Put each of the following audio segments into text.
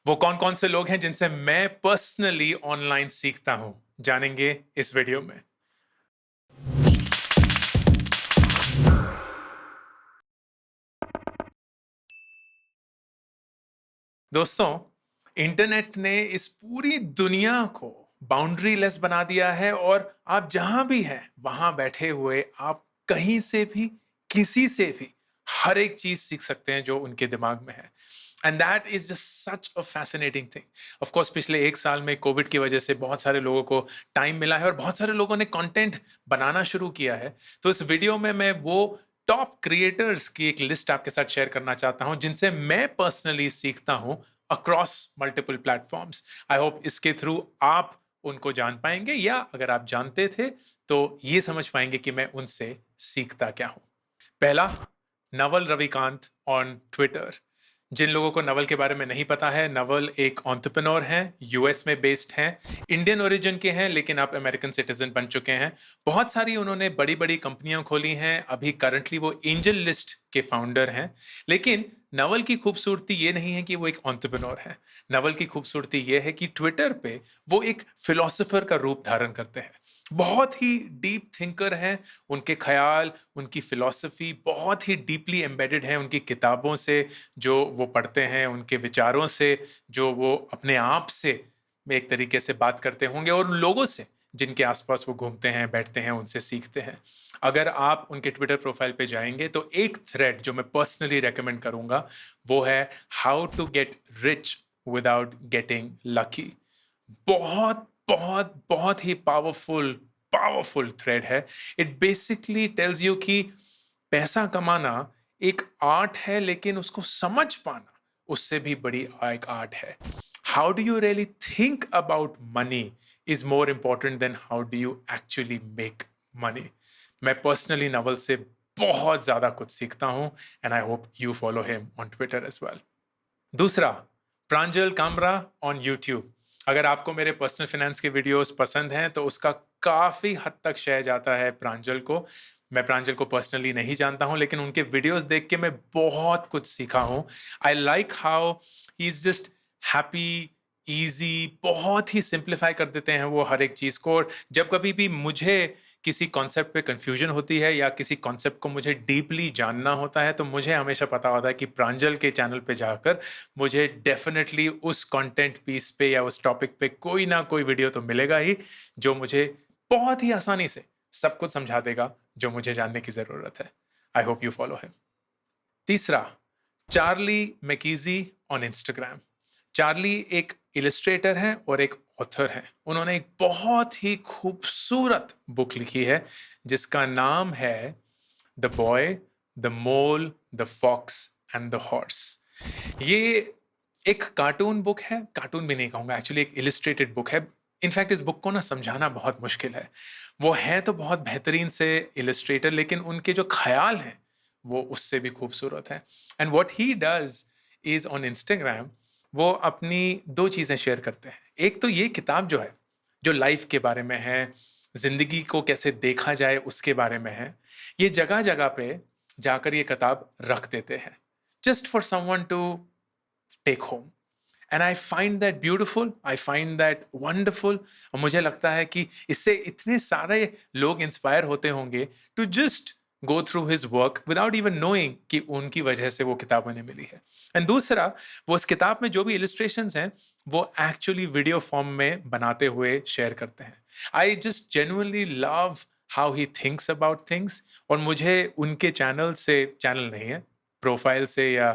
वो कौन कौन से लोग हैं जिनसे मैं पर्सनली ऑनलाइन सीखता हूं, जानेंगे इस वीडियो में। दोस्तों, इंटरनेट ने इस पूरी दुनिया को बाउंड्री लेस बना दिया है और आप जहां भी हैं वहां बैठे हुए आप कहीं से भी किसी से भी हर एक चीज सीख सकते हैं जो उनके दिमाग में है। And that is just such a fascinating thing. Of course पिछले एक साल में कोविड की वजह से बहुत सारे लोगों को टाइम मिला है और बहुत सारे लोगों ने कंटेंट बनाना शुरू किया है। तो इस वीडियो में मैं वो टॉप क्रिएटर्स की एक लिस्ट आपके साथ शेयर करना चाहता हूं जिनसे मैं पर्सनली सीखता हूं across multiple platforms. I hope इसके थ्रू आप उनको जान पाएंगे, या अगर आप जानते थे तो ये समझ पाएंगे कि मैं उनसे सीखता क्या हूं। पहला, नवल रविकांत ऑन ट्विटर। जिन लोगों को नवल के बारे में नहीं पता है, नवल एक एंटरप्रेन्योर हैं, यूएस में बेस्ड हैं, इंडियन ओरिजिन के हैं लेकिन आप अमेरिकन सिटीजन बन चुके हैं। बहुत सारी उन्होंने बड़ी बड़ी कंपनियां खोली हैं, अभी करंटली वो एंजल लिस्ट के फाउंडर हैं। लेकिन नवल की खूबसूरती ये नहीं है कि वो एक एंटरप्रेन्योर है। नवल की खूबसूरती ये है कि ट्विटर पे वो एक फिलोसोफर का रूप धारण करते हैं। बहुत ही डीप थिंकर हैं, उनके ख्याल, उनकी फिलॉसफी बहुत ही डीपली एम्बेडेड है उनकी किताबों से जो वो पढ़ते हैं, उनके विचारों से जो वो अपने आप से एक तरीके से बात करते होंगे, और उन लोगों से जिनके आसपास वो घूमते हैं, बैठते हैं, उनसे सीखते हैं। अगर आप उनके ट्विटर प्रोफाइल पे जाएंगे तो एक थ्रेड जो मैं पर्सनली रेकमेंड करूंगा वो है how to get rich without getting lucky. बहुत बहुत बहुत ही पावरफुल पावरफुल थ्रेड है। इट बेसिकली टेल्स यू कि पैसा कमाना एक आर्ट है, लेकिन उसको समझ पाना उससे भी बड़ी एक आर्ट है। How do you really think about money is more important than how do you actually make money. मैं पर्सनली नवल से बहुत ज्यादा कुछ सीखता हूं and I hope you follow him on Twitter as well. दूसरा, प्रांजल कामरा ऑन यूट्यूब। अगर आपको मेरे पर्सनल फाइनेंस के वीडियोस पसंद हैं तो उसका काफ़ी हद तक श्रेय जाता है प्रांजल को। मैं प्रांजल को पर्सनली नहीं जानता हूं लेकिन उनके वीडियोस देख के मैं बहुत कुछ सीखा हूं। I like how he is just happy, easy, बहुत ही सिंप्लीफाई कर देते हैं वो हर एक चीज़ को। और जब कभी भी मुझे किसी कॉन्सेप्ट पे कंफ्यूजन होती है या किसी कॉन्सेप्ट को मुझे डीपली जानना होता है तो मुझे हमेशा पता होता है कि प्रांजल के चैनल पे जाकर मुझे डेफिनेटली उस कंटेंट पीस पे या उस टॉपिक पे कोई ना कोई वीडियो तो मिलेगा ही जो मुझे बहुत ही आसानी से सब कुछ समझा देगा जो मुझे जानने की जरूरत है। आई होप यू फॉलो हिम। तीसरा, चार्ली मैकीजी ऑन इंस्टाग्राम। चार्ली एक इलस्ट्रेटर हैं और एक ऑथर हैं। उन्होंने एक बहुत ही खूबसूरत बुक लिखी है जिसका नाम है the boy, the mole, the fox and the horse. ये एक कार्टून बुक है, कार्टून भी नहीं कहूंगा, एक्चुअली एक इलिस्ट्रेटेड बुक है। इनफैक्ट इस बुक को ना समझाना बहुत मुश्किल है। वो है तो बहुत बेहतरीन से इलिस्ट्रेटर, लेकिन उनके जो ख्याल हैं वो उससे भी खूबसूरत है। And what he does is on Instagram वो अपनी दो चीज़ें शेयर करते हैं। एक तो ये किताब जो है, जो लाइफ के बारे में है, जिंदगी को कैसे देखा जाए उसके बारे में है। ये जगह जगह पे जाकर ये किताब रख देते हैं just for someone to take home. And I find that beautiful, I find that wonderful. और मुझे लगता है कि इससे इतने सारे लोग इंस्पायर होते होंगे to just go through his work without even knowing कि उनकी वजह से वो किताब उन्हें मिली है। एंड दूसरा, वो उस किताब में जो भी इलिस्ट्रेशंस हैं वो एक्चुअली वीडियो फॉर्म में बनाते हुए शेयर करते हैं। I just genuinely love how he thinks about things. और मुझे उनके चैनल से, चैनल नहीं है, प्रोफाइल से या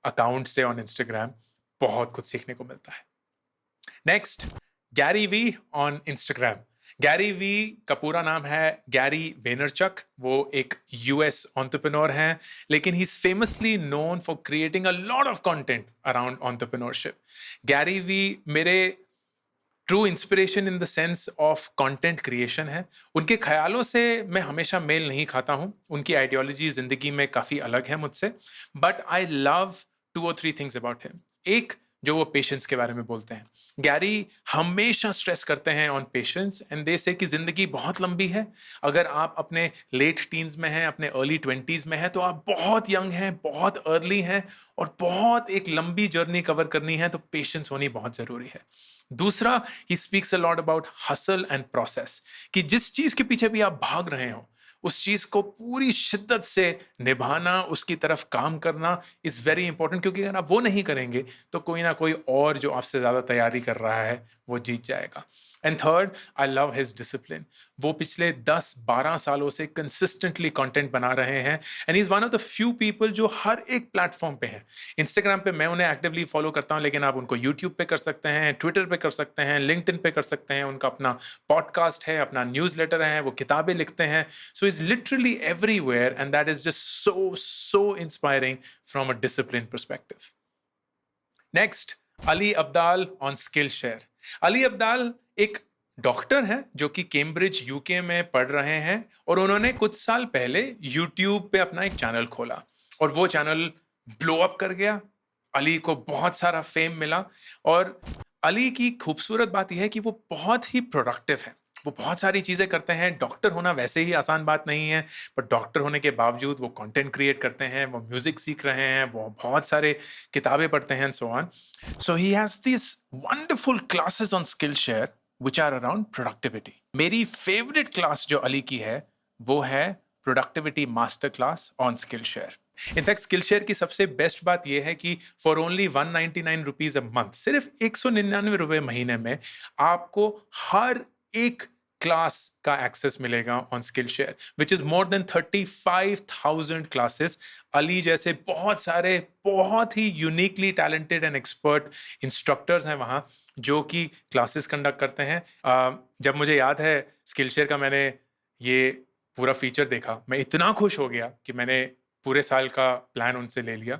अकाउंट से ऑन इंस्टाग्राम बहुत कुछ सीखने को मिलता है। Next, Gary Vee on Instagram. Gary Vee का पूरा नाम है गैरी वेनरचक। वो एक यूएस एंटरप्रेन्योर हैं, लेकिन he is famously known for creating a lot of content around entrepreneurship. Gary Vee मेरे true inspiration in the sense of content creation है। उनके ख्यालों से मैं हमेशा मेल नहीं खाता हूं, उनकी आइडियोलॉजी जिंदगी में काफ़ी अलग है मुझसे, but I love 2 or 3 things about him. एक, जो वो पेशेंस के बारे में बोलते हैं। गैरी हमेशा स्ट्रेस करते हैं ऑन पेशेंस एंड दे से कि जिंदगी बहुत लंबी है। अगर आप अपने लेट टीन्स में हैं, अपने अर्ली 20s में हैं, तो आप बहुत यंग हैं, बहुत अर्ली हैं और बहुत एक लंबी जर्नी कवर करनी है, तो पेशेंस होनी बहुत जरूरी है। दूसरा, he speaks a lot about hustle and process, कि जिस चीज के पीछे भी आप भाग रहे हो उस चीज को पूरी शिद्दत से निभाना, उसकी तरफ काम करना इज वेरी इंपॉर्टेंट, क्योंकि अगर आप वो नहीं करेंगे तो कोई ना कोई और जो आपसे ज्यादा तैयारी कर रहा है वो जीत जाएगा। And third, I love his discipline. वो पिछले 10-12 सालों से कंसिस्टेंटली कंटेंट बना रहे हैं and is one of the few people जो हर एक प्लेटफॉर्म पे हैं। इंस्टाग्राम पे मैं उन्हें एक्टिवली फॉलो करता हूं, लेकिन आप उनको यूट्यूब पे कर सकते हैं, ट्विटर पे कर सकते हैं, लिंक्डइन पे कर सकते हैं। उनका अपना पॉडकास्ट है, अपना न्यूज़लेटर है, वो किताबें लिखते हैं। So is literally everywhere and that is just so inspiring from a discipline perspective. Next, Ali Abdaal on Skillshare. Ali Abdaal एक डॉक्टर हैं जो कि कैम्ब्रिज यूके में पढ़ रहे हैं और उन्होंने कुछ साल पहले यूट्यूब पे अपना एक चैनल खोला और वो चैनल ब्लो अप कर गया। अली को बहुत सारा फेम मिला और अली की खूबसूरत बात यह है कि वो बहुत ही प्रोडक्टिव है। वो बहुत सारी चीज़ें करते हैं। डॉक्टर होना वैसे ही आसान बात नहीं है, पर डॉक्टर होने के बावजूद वो कंटेंट क्रिएट करते हैं, वो म्यूजिक सीख रहे हैं, वो बहुत सारे किताबें पढ़ते हैं, so on. So he has this wonderful classes on Skillshare which are around productivity. मेरी फेवरेट क्लास जो अली की है वो है productivity master class on Skillshare. In fact Skillshare की सबसे बेस्ट बात यह है कि for only 199 rupees a month, सिर्फ 199 रुपए महीने में आपको हर एक क्लास का एक्सेस मिलेगा on Skillshare, which is more than 35,000 classes. Ali जैसे बहुत सारे बहुत ही uniquely talented and expert instructors हैं वहाँ जो कि क्लासेस कंडक्ट करते हैं। जब मुझे याद है स्किल शेयर का मैंने ये पूरा फीचर देखा, मैं इतना खुश हो गया कि मैंने पूरे साल का प्लान उनसे ले लिया।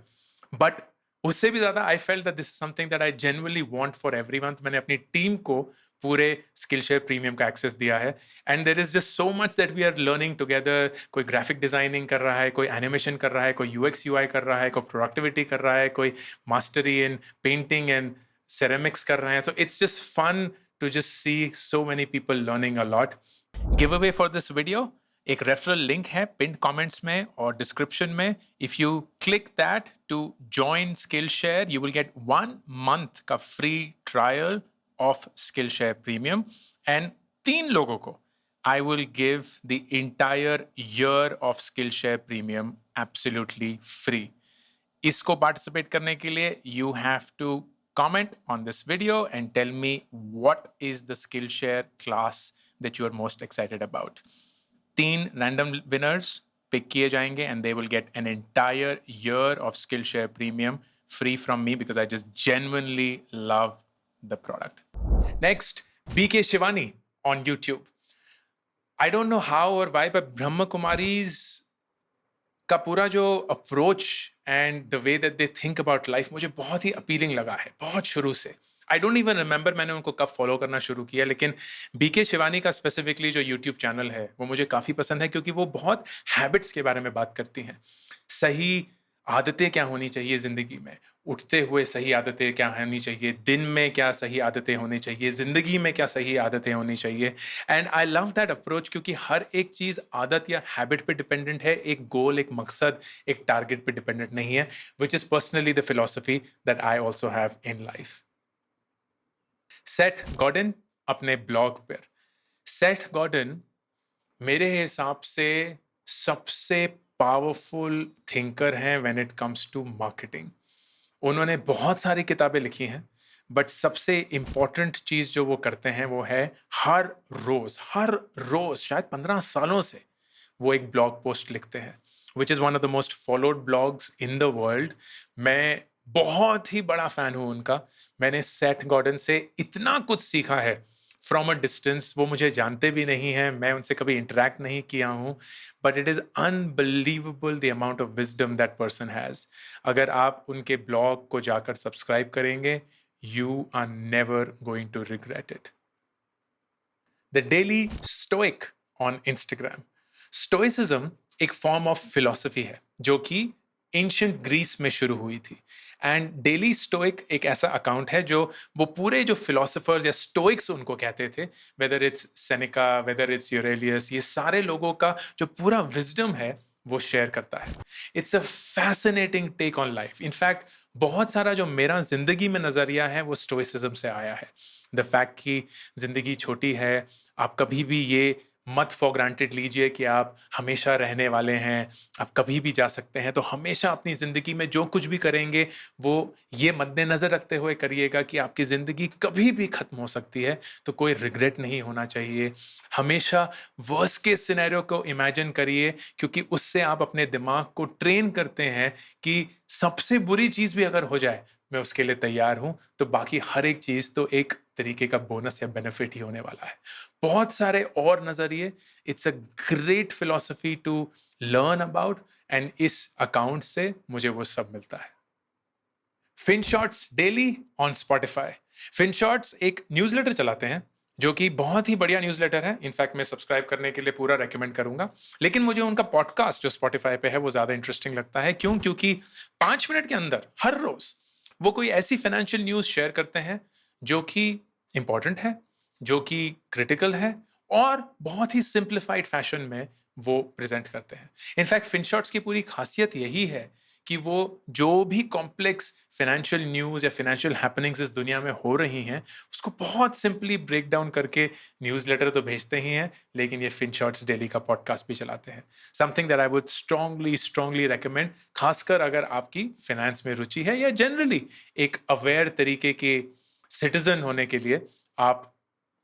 बट उससे भी ज्यादा I felt that this is something that I genuinely want for everyone. मैंने अपनी टीम को पूरे स्किल शेयर प्रीमियम का एक्सेस दिया है and there is just so much that we are learning together. कोई ग्राफिक डिजाइनिंग कर रहा है, कोई एनिमेशन कर रहा है, कोई यूएक्स यूआई कर रहा है, कोई प्रोडक्टिविटी कर रहा है, कोई mastery in painting and ceramics कर रहे हैं। So it's just fun to just see so many people learning a lot. Giveaway for this video एक रेफरल लिंक है पिन कमेंट्स में और डिस्क्रिप्शन में। If you click that to join Skillshare you will get 1 month का free trial of Skillshare premium and 3 लोगों को I will give the entire year of Skillshare Premium absolutely free. इसको participate करने के लिए you have to comment on this video and tell me what is the Skillshare class that you are most excited about. 3 random winners pick किए जाएंगे and they will get an entire year of Skillshare Premium free from me because I just genuinely love the product. Next, BK Shivani on YouTube. I don't know how or why, but Brahma Kumaris का पूरा जो approach and the way that they think about life मुझे बहुत ही appealing लगा है बहुत शुरू से। आई डोंट इवन रिमेंबर मैंने उनको कब फॉलो करना शुरू किया, लेकिन बीके शिवानी का स्पेसिफिकली जो यूट्यूब चैनल है वो मुझे काफ़ी पसंद है क्योंकि वो बहुत हैबिट्स के बारे में बात करती हैं। सही आदतें क्या होनी चाहिए ज़िंदगी में, उठते हुए सही आदतें क्या होनी चाहिए, दिन में क्या सही आदतें होनी चाहिए, ज़िंदगी में क्या सही आदतें होनी चाहिए। And I love that approach क्योंकि हर एक चीज़ आदत या हैबिट पे डिपेंडेंट है, एक गोल, एक मकसद, एक टारगेट पे डिपेंडेंट नहीं है, which is personally the philosophy that I also have in life. Seth Godin अपने ब्लॉग पर, सेथ गॉर्डन मेरे हिसाब से सबसे पावरफुल थिंकर हैं when it comes to marketing. उन्होंने बहुत सारी किताबें लिखी हैं बट सबसे इम्पॉर्टेंट चीज़ जो वो करते हैं वो है हर रोज़ शायद 15 सालों से वो एक ब्लॉग पोस्ट लिखते हैं which is one of the most followed blogs in the world. मैं बहुत ही बड़ा फ़ैन हूँ उनका। मैंने सेथ गॉर्डन से इतना कुछ सीखा है फ्रॉम अ डिस्टेंस। वो मुझे जानते भी नहीं हैं, मैं उनसे कभी इंटरेक्ट नहीं किया हूँ, but it is unbelievable the amount of wisdom that person has. अगर आप उनके ब्लॉग को जाकर सब्सक्राइब करेंगे you are never going to regret it. The Daily Stoic on Instagram. Stoicism एक फॉर्म ऑफ फिलॉसफी है जो कि एंशियंट ग्रीस में शुरू हुई थी। एंड डेली स्टोइक एक ऐसा अकाउंट है जो वो पूरे जो फिलोसोफर्स या स्टोइक्स उनको कहते थे, whether it's Seneca, whether it's Aurelius, ये सारे लोगों का जो पूरा विजडम है वो शेयर करता है। It's a fascinating take on life. In fact बहुत सारा जो मेरा जिंदगी में नजरिया है वो स्टोइसिज्म से आया है। द फैक्ट कि जिंदगी छोटी है, आप कभी भी ये मत फॉर ग्रांटेड लीजिए कि आप हमेशा रहने वाले हैं, आप कभी भी जा सकते हैं। तो हमेशा अपनी ज़िंदगी में जो कुछ भी करेंगे वो ये मद्देनज़र रखते हुए करिएगा कि आपकी ज़िंदगी कभी भी ख़त्म हो सकती है, तो कोई रिग्रेट नहीं होना चाहिए। हमेशा वर्स्ट केस सिनेरियो को इमेजिन करिए, क्योंकि उससे आप अपने दिमाग को ट्रेन करते हैं कि सबसे बुरी चीज़ भी अगर हो जाए, मैं उसके लिए तैयार हूं, तो बाकी हर एक चीज़ तो एक तरीके का बोनस या बेनिफिट ही होने वाला है। बहुत सारे और नजरिए, it's a great philosophy to learn about, and इस अकाउंट से मुझे वो सब मिलता है। Finshots daily on Spotify. Finshots एक न्यूज़लेटर चलाते हैं जो कि बहुत ही बढ़िया न्यूज़लेटर है। इनफैक्ट मैं सब्सक्राइब करने के लिए पूरा रेकमेंड करूंगा। लेकिन मुझे उनका पॉडकास्ट जो स्पॉटिफाई पे है वो ज्यादा इंटरेस्टिंग लगता है। क्यों? क्योंकि 5 मिनट के अंदर हर रोज वो कोई ऐसी फाइनेंशियल न्यूज शेयर करते हैं जो कि इंपॉर्टेंट है, जो कि क्रिटिकल है, और बहुत ही सिंप्लीफाइड फैशन में वो प्रेजेंट करते हैं। इनफैक्ट फिनशॉट्स की पूरी खासियत यही है कि वो जो भी कॉम्प्लेक्स फाइनेंशियल न्यूज़ या फाइनेंशियल हैपनिंग्स इस दुनिया में हो रही हैं, उसको बहुत सिंपली ब्रेक डाउन करके न्यूज़लेटर तो भेजते ही हैं, लेकिन ये फिनशॉट्स डेली का पॉडकास्ट भी चलाते हैं। Something that I would strongly recommend, खासकर अगर आपकी फाइनेंस में रुचि है या जनरली एक अवेयर तरीके के सिटीजन होने के लिए आप,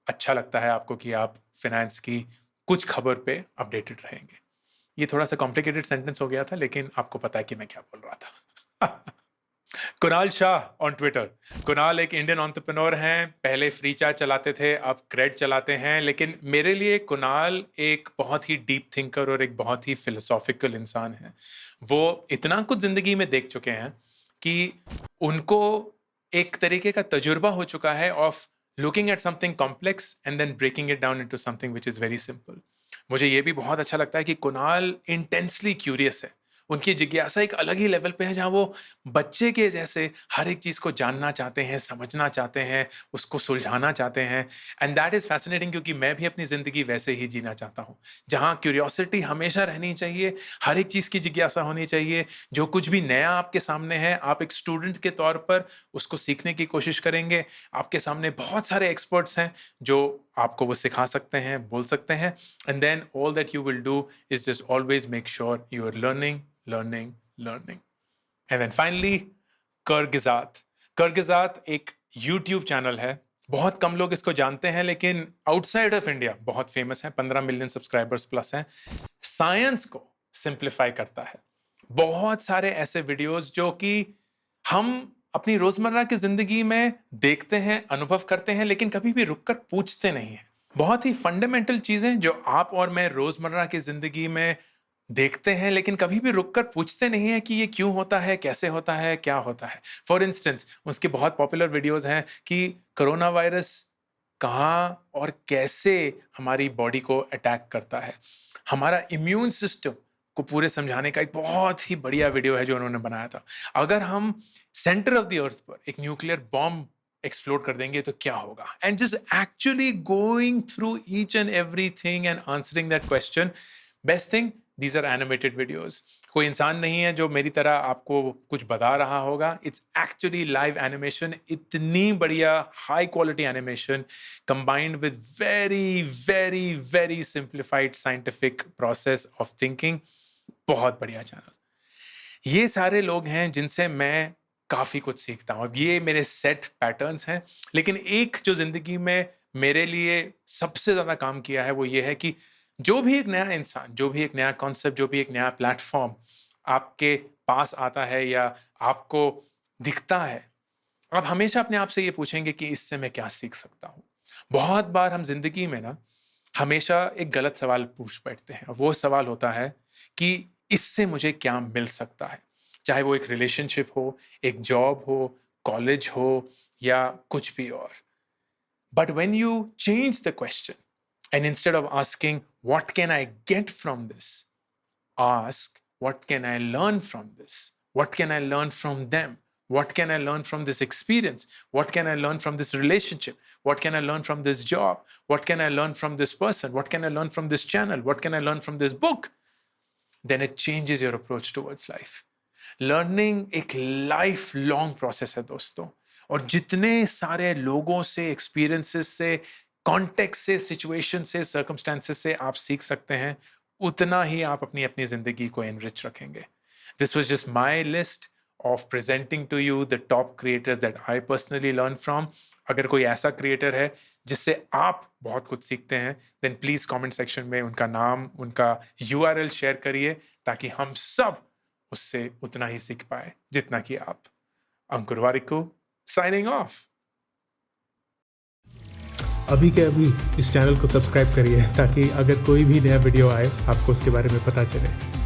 अच्छा लगता है आपको कि आप फाइनेंस की कुछ खबर पे अपडेटेड रहेंगे। ये थोड़ा सा कॉम्प्लिकेटेड सेंटेंस हो गया था, लेकिन आपको पता है कि मैं क्या बोल रहा था। Kunal Shah on Twitter. कुणाल एक इंडियन एंटरप्रेन्योर हैं, पहले फ्री चार्ज चलाते थे, अब क्रेड चलाते हैं। लेकिन मेरे लिए कुणाल एक बहुत ही डीप थिंकर और एक बहुत ही फिलोसॉफिकल इंसान है। वो इतना कुछ जिंदगी में देख चुके हैं कि उनको एक तरीके का तजुर्बा हो चुका है of looking at something complex and then breaking it down into something which is very simple. मुझे ये भी बहुत अच्छा लगता है कि कुणाल इंटेंसली क्यूरियस है। उनकी जिज्ञासा एक अलग ही लेवल पे है, जहाँ वो बच्चे के जैसे हर एक चीज़ को जानना चाहते हैं, समझना चाहते हैं, उसको सुलझाना चाहते हैं। एंड दैट इज़ फैसिनेटिंग, क्योंकि मैं भी अपनी ज़िंदगी वैसे ही जीना चाहता हूँ, जहाँ क्यूरियोसिटी हमेशा रहनी चाहिए, हर एक चीज़ की जिज्ञासा होनी चाहिए। जो कुछ भी नया आपके सामने है, आप एक स्टूडेंट के तौर पर उसको सीखने की कोशिश करेंगे। आपके सामने बहुत सारे एक्सपर्ट्स हैं जो आपको वो सिखा सकते हैं, बोल सकते हैं। And then all that you will do is just always make sure you are learning. And then finally, Kurzgesagt. Kurzgesagt एक YouTube चैनल है, बहुत कम लोग इसको जानते हैं, लेकिन आउटसाइड ऑफ इंडिया बहुत फेमस है। 15 मिलियन सब्सक्राइबर्स प्लस हैं। साइंस को सिंप्लीफाई करता है। बहुत सारे ऐसे वीडियोस जो कि हम अपनी रोजमर्रा की जिंदगी में देखते हैं, अनुभव करते हैं, लेकिन कभी भी रुककर पूछते नहीं हैं। बहुत ही फंडामेंटल चीजें जो आप और मैं रोजमर्रा की जिंदगी में देखते हैं, लेकिन कभी भी रुककर पूछते नहीं है कि ये क्यों होता है, कैसे होता है, क्या होता है। फॉर इंस्टेंस, उसके बहुत पॉपुलर वीडियोस हैं कि कोरोना वायरस कहाँ और कैसे हमारी बॉडी को अटैक करता है। हमारा इम्यून सिस्टम को पूरे समझाने का एक बहुत ही बढ़िया वीडियो है जो उन्होंने बनाया था। अगर हम सेंटर ऑफ द अर्थ पर एक न्यूक्लियर बॉम्ब एक्सप्लोड कर देंगे तो क्या होगा, and just actually going through each and everything and answering that question. Best thing, these are animated videos. कोई इंसान नहीं है जो मेरी तरह आपको कुछ बता रहा होगा। It's actually live animation, इतनी बढ़िया high quality animation combined with very simplified scientific process of thinking. बहुत बढ़िया चैनल। ये सारे लोग हैं जिनसे मैं काफ़ी कुछ सीखता हूँ। अब ये मेरे सेट पैटर्न्स हैं, लेकिन एक जो ज़िंदगी में मेरे लिए सबसे ज़्यादा काम किया है वो ये है कि जो भी एक नया इंसान, जो भी एक नया कॉन्सेप्ट, जो भी एक नया प्लेटफॉर्म आपके पास आता है या आपको दिखता है, आप हमेशा अपने आप से ये पूछेंगे कि इससे मैं क्या सीख सकता हूँ। बहुत बार हम जिंदगी में ना हमेशा एक गलत सवाल पूछ बैठते हैं। वो सवाल होता है कि इससे मुझे क्या मिल सकता है, चाहे वो एक रिलेशनशिप हो, एक जॉब हो, कॉलेज हो या कुछ भी और। But when you change the question and instead of asking, what can I get from this? Ask, what can I learn from this? What can I learn from them? What can I learn from this experience? What can I learn from this relationship? What can I learn from this job? What can I learn from this person? What can I learn from this channel? What can I learn from this book? Then it changes your approach towards life. Learning एक life long process है दोस्तों, और जितने सारे लोगों से, experiences से, context से, सिचुएशन से, सर्कमस्टेंसेस से आप सीख सकते हैं, उतना ही आप अपनी अपनी जिंदगी को एनरिच रखेंगे. This was just my list of presenting to you the top creators that I personally learn from. अगर कोई ऐसा क्रिएटर है जिससे आप बहुत कुछ सीखते हैं, then please comment section में उनका नाम, उनका URL शेयर करिए, ताकि हम सब उससे उतना ही सीख पाए जितना कि आप. अंकुर वारिकू signing off. अभी के अभी इस चैनल को सब्सक्राइब करिए ताकि अगर कोई भी नया वीडियो आए आपको उसके बारे में पता चले.